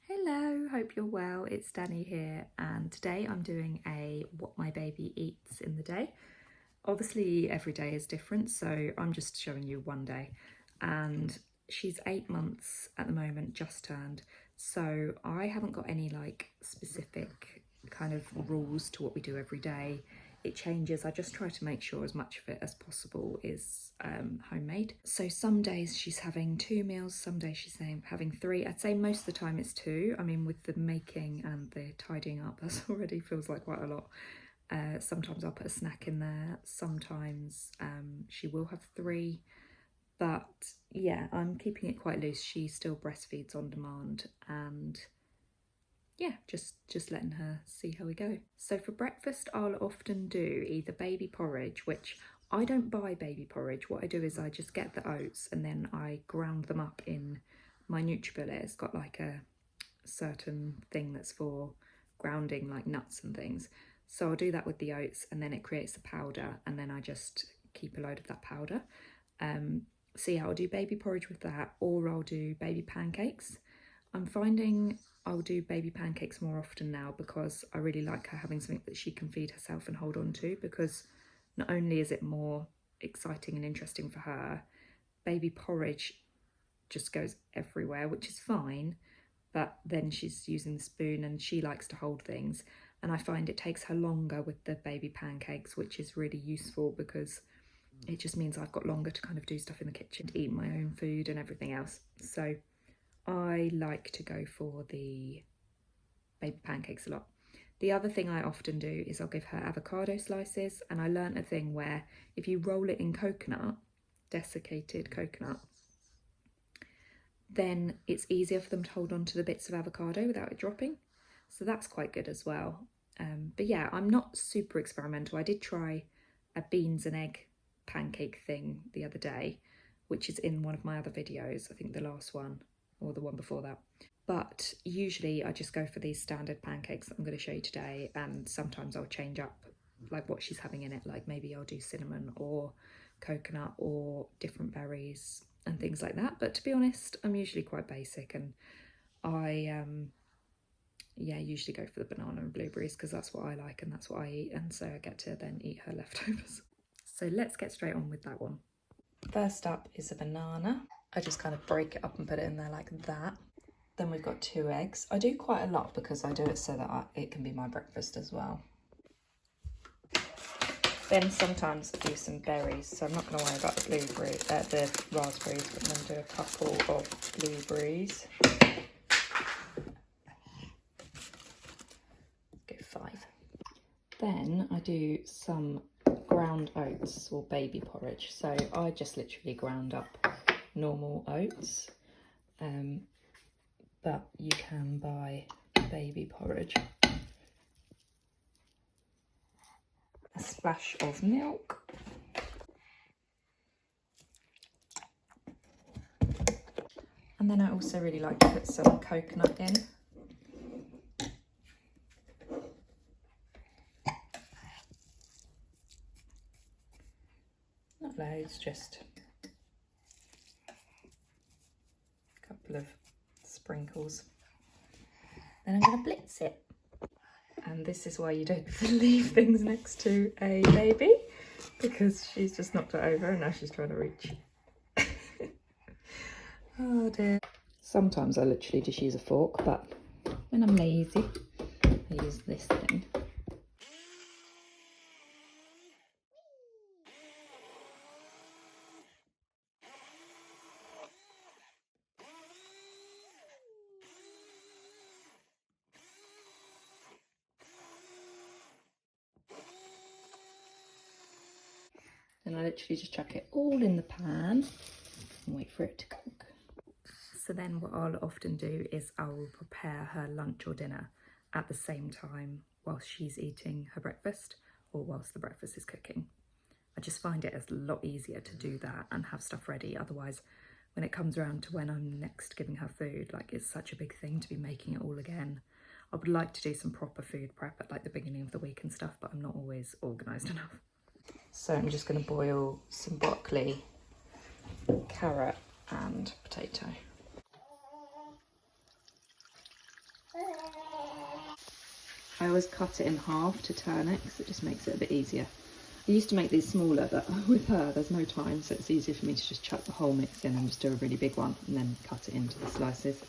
Hello, hope you're well. It's Danny here, and today I'm doing a what my baby eats in the day. Obviously every day is different, so I'm just showing you one day. And she's 8 months at the moment, just turned, so I haven't got any like specific kind of rules to what we do every day. It changes. I just try to make sure as much of it as possible is homemade. So some days she's having 2 meals, some days she's having 3. I'd say most of the time it's 2. I mean, with the making and the tidying up, that already feels like quite a lot. Sometimes I'll put a snack in there, sometimes she will have 3, but yeah, I'm keeping it quite loose. She still breastfeeds on demand, and yeah, just letting her see how we go. So for breakfast, I'll often do either baby porridge, which I don't buy baby porridge. What I do is I just get the oats and then I ground them up in my NutriBullet. It's got like a certain thing that's for grounding like nuts and things. So I'll do that with the oats and then it creates the powder, and then I just keep a load of that powder. So yeah, I'll do baby porridge with that, or I'll do baby pancakes. I'm finding I'll do baby pancakes more often now because I really like her having something that she can feed herself and hold on to, because not only is it more exciting and interesting for her, baby porridge just goes everywhere, which is fine, but then she's using the spoon and she likes to hold things, and I find it takes her longer with the baby pancakes, which is really useful because it just means I've got longer to kind of do stuff in the kitchen, to eat my own food and everything else. So I like to go for the baby pancakes a lot. The other thing I often do is I'll give her avocado slices, and I learnt a thing where if you roll it in coconut, desiccated coconut, then it's easier for them to hold on to the bits of avocado without it dropping. So that's quite good as well. But yeah, I'm not super experimental. I did try a beans and egg pancake thing the other day, which is in one of my other videos, I think the last one or the one before that. But usually I just go for these standard pancakes that I'm going to show you today, and sometimes I'll change up like what she's having in it, like maybe I'll do cinnamon or coconut or different berries and things like that. But to be honest, I'm usually quite basic, and I yeah, usually go for the banana and blueberries because that's what I like and that's what I eat, and so I get to then eat her leftovers. So let's get straight on with that one. First up is a banana. I just kind of break it up and put it in there like that. Then we've got 2 eggs. I do quite a lot because I do it so that it can be my breakfast as well. Then sometimes I do some berries, so I'm not going to worry about the raspberries, but I'm going to do a couple of blueberries. Go 5. Then I do some ground oats or baby porridge. So I just literally ground up normal oats, but you can buy baby porridge. A splash of milk. And then I also really like to put some coconut in. Not loads, just a couple of sprinkles. Then I'm going to blitz it. And this is why you don't leave things next to a baby, because she's just knocked it over and now she's trying to reach. Oh dear. Sometimes I literally just use a fork, but when I'm lazy, I use this thing. And I literally just chuck it all in the pan and wait for it to cook. So then what I'll often do is I'll prepare her lunch or dinner at the same time whilst she's eating her breakfast or whilst the breakfast is cooking. I just find it a lot easier to do that and have stuff ready. Otherwise, when it comes around to when I'm next giving her food, like it's such a big thing to be making it all again. I would like to do some proper food prep at like the beginning of the week and stuff, but I'm not always organised enough. So I'm just going to boil some broccoli, carrot and potato. I always cut it in half to turn it because it just makes it a bit easier. I used to make these smaller, but with her there's no time, so it's easier for me to just chuck the whole mix in and just do a really big one and then cut it into the slices.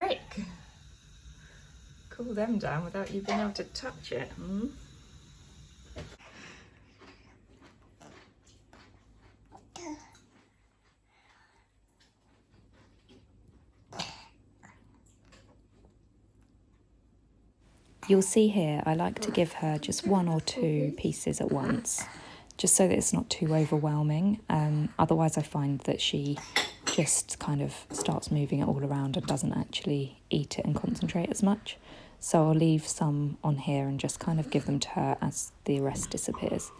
Break. Cool them down without you being able to touch it. You'll see here I like to give her just 1 or 2 pieces at once, just so that it's not too overwhelming. Otherwise I find that she just kind of starts moving it all around and doesn't actually eat it and concentrate as much. So I'll leave some on here and just kind of give them to her as the rest disappears.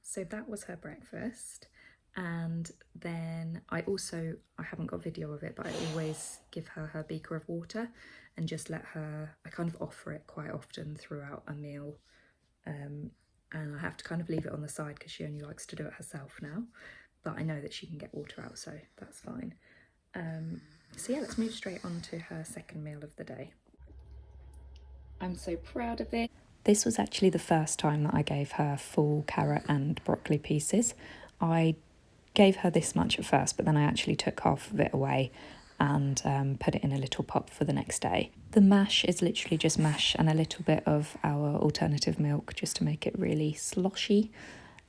So that was her breakfast. And then I haven't got video of it, but I always give her her beaker of water and just let her, I kind of offer it quite often throughout a meal. And I have to kind of leave it on the side because she only likes to do it herself now. But I know that she can get water out, so that's fine. So yeah, let's move straight on to her second meal of the day. I'm so proud of it. This was actually the first time that I gave her full carrot and broccoli pieces. I gave her this much at first, but then I actually took half of it away and put it in a little pot for the next day. The mash is literally just mash and a little bit of our alternative milk just to make it really sloshy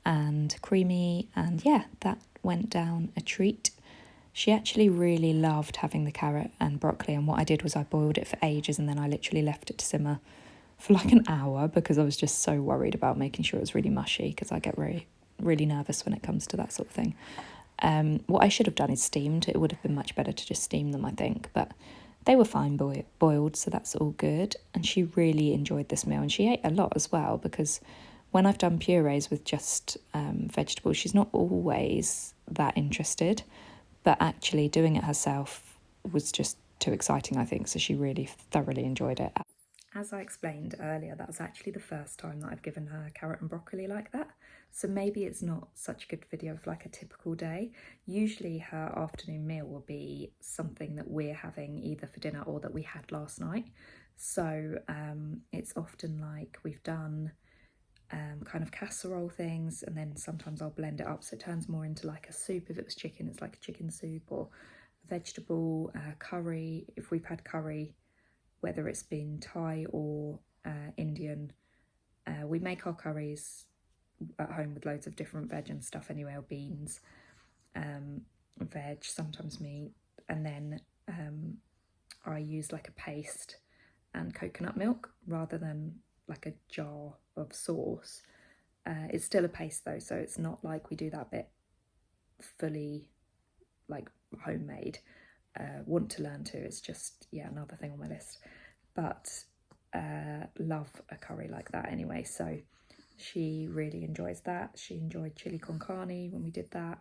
and creamy, and yeah, that went down a treat. She actually really loved having the carrot and broccoli, and what I did was I boiled it for ages and then I literally left it to simmer for like an hour because I was just so worried about making sure it was really mushy, because I get really nervous when it comes to that sort of thing. What I should have done is steamed. It would have been much better to just steam them, I think, but they were fine boiled, so that's all good. And she really enjoyed this meal, and she ate a lot as well, because when I've done purees with just vegetables, she's not always that interested, but actually doing it herself was just too exciting, I think, so she really thoroughly enjoyed it. As I explained earlier, that was actually the first time that I've given her carrot and broccoli like that. So maybe it's not such a good video of like a typical day. Usually her afternoon meal will be something that we're having either for dinner or that we had last night. So it's often like we've done kind of casserole things, and then sometimes I'll blend it up so it turns more into like a soup. If it was chicken, it's like a chicken soup, or vegetable curry. If we've had curry, whether it's been Thai or Indian, we make our curries at home with loads of different veg and stuff anyway, or beans, veg, sometimes meat, and then I use like a paste and coconut milk rather than like a jar of sauce. It's still a paste though, so it's not like we do that bit fully like homemade. Want to learn to, it's just, yeah, another thing on my list. But love a curry like that anyway, so she really enjoys that. She enjoyed chili con carne when we did that.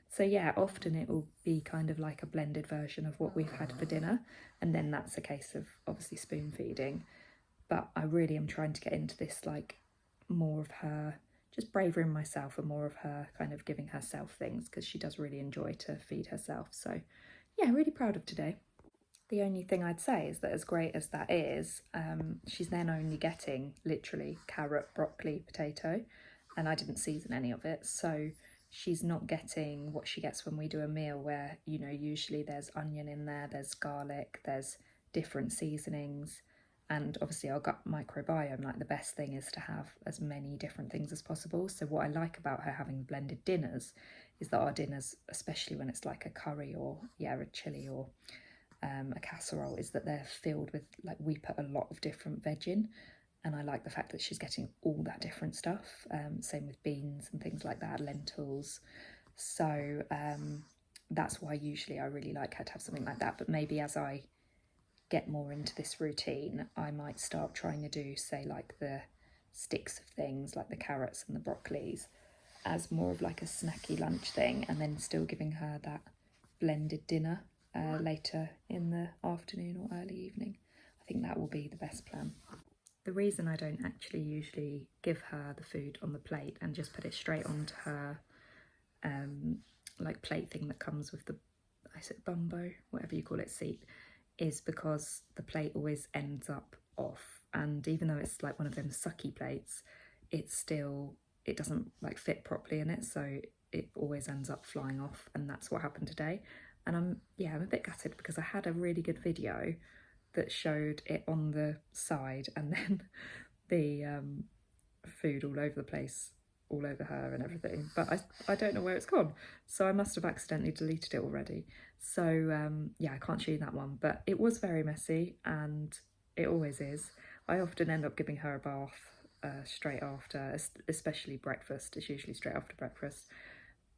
So yeah, often it will be kind of like a blended version of what we've had for dinner, and then that's a case of obviously spoon feeding. But I really am trying to get into this, like more of her just bravery in myself and more of her kind of giving herself things, because she does really enjoy to feed herself. So yeah, really proud of today. The only thing I'd say is that as great as that is, she's then only getting literally carrot, broccoli, potato, and I didn't season any of it. So she's not getting what she gets when we do a meal where, you know, usually there's onion in there, there's garlic, there's different seasonings. And obviously our gut microbiome, like the best thing is to have as many different things as possible. So what I like about her having blended dinners is that our dinners, especially when it's like a curry or, yeah, a chili or a casserole, is that they're filled with, like, we put a lot of different veg in, and I like the fact that she's getting all that different stuff. Same with beans and things like that, lentils. So that's why usually I really like her to have something like that. But maybe as I get more into this routine, I might start trying to do, say, like the sticks of things like the carrots and the broccolis as more of like a snacky lunch thing, and then still giving her that blended dinner later in the afternoon or early evening. I think that will be the best plan. the reason I don't actually usually give her the food on the plate and just put it straight onto her like plate thing that comes with the, is it bumbo, whatever you call it, seat, is because the plate always ends up off, and even though it's like one of them sucky plates, it's still, it doesn't like fit properly in it, so it always ends up flying off, and that's what happened today. And I'm a bit gutted because I had a really good video that showed it on the side and then the food all over the place, all over her and everything, but I don't know where it's gone, so I must have accidentally deleted it already. So yeah, I can't show you that one, but it was very messy, and it always is. I often end up giving her a bath straight after, especially breakfast. It's usually straight after breakfast,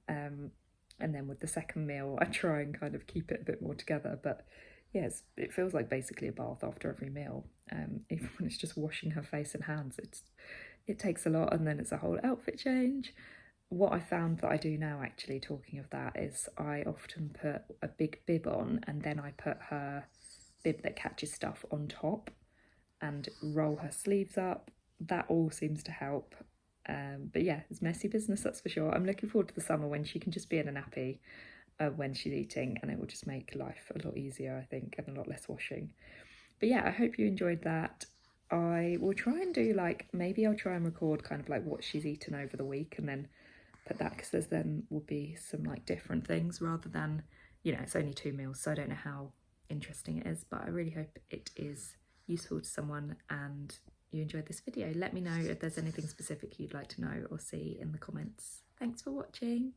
and then with the second meal I try and kind of keep it a bit more together, but yes, it feels like basically a bath after every meal. Even when it's just washing her face and hands, it takes a lot, and then it's a whole outfit change. What I found that I do now, actually, talking of that, is I often put a big bib on, and then I put her bib that catches stuff on top and roll her sleeves up. That all seems to help. But yeah, it's messy business, that's for sure. I'm looking forward to the summer when she can just be in a nappy when she's eating, and it will just make life a lot easier, I think, and a lot less washing. But yeah, I hope you enjoyed that. I will try and do, like, maybe I'll try and record kind of like what she's eaten over the week and then put that, because there's then will be some like different things rather than, you know, it's only 2 meals, so I don't know how interesting it is, but I really hope it is useful to someone and you enjoyed this video. Let me know if there's anything specific you'd like to know or see in the comments. Thanks for watching.